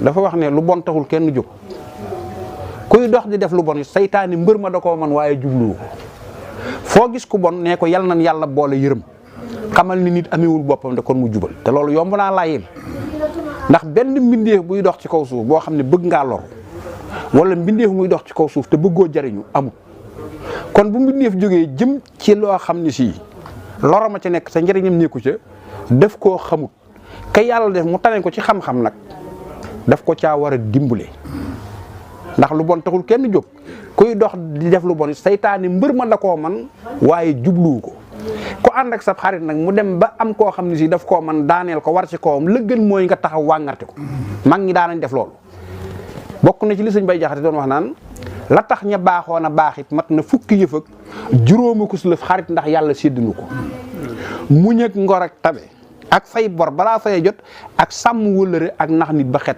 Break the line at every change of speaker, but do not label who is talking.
dafa wax ne lu bon taxul kenn jóg kuy dox di def lu bon saytaane mbër ma da koo man waaye jubluwu ko foo gis ku bon nee ko yal nan yàlla boole yërëm xamal ni nit amewul boppam de kon mu jubal te loolu yomb naa laa yem ndax benn mbindeef buy dox ci kaw suuf boo xam ne bëgg ngaa lor wala mbindeef muy dox ci kaw suuf te bëggoo jariñu amul kon bu mbindeef jógee jëm ci loo xam ne sii lorama ci nekk sa njëriñam nekku ca def koo xamut ka yàlla def mu tane ko ci xam-xam nag daf ko caa war a dimbale ndax lu bon taxul kenn jóg kuy dox di def lu bon saytaane mbër ma da koo man waaye jubluwu ko ku ànd ak sa xarit nag mu dem ba am koo xam ne si daf koo man daaneel ko war ci kawam la gën mooy nga taxaw wàngarte ko mag ñi daanañ def loolu bokk na ci li sëñ Bay Jaxate doon wax naan la tax ña baaxoon a baaxit mat na fukki yëf ak juróomi ko su lëf xarit ndax yàlla séddinu ko muñ ak ngor ak tabe ak fay bor balaa fay jot ak sàmm wëllëre ak nax nit ba xet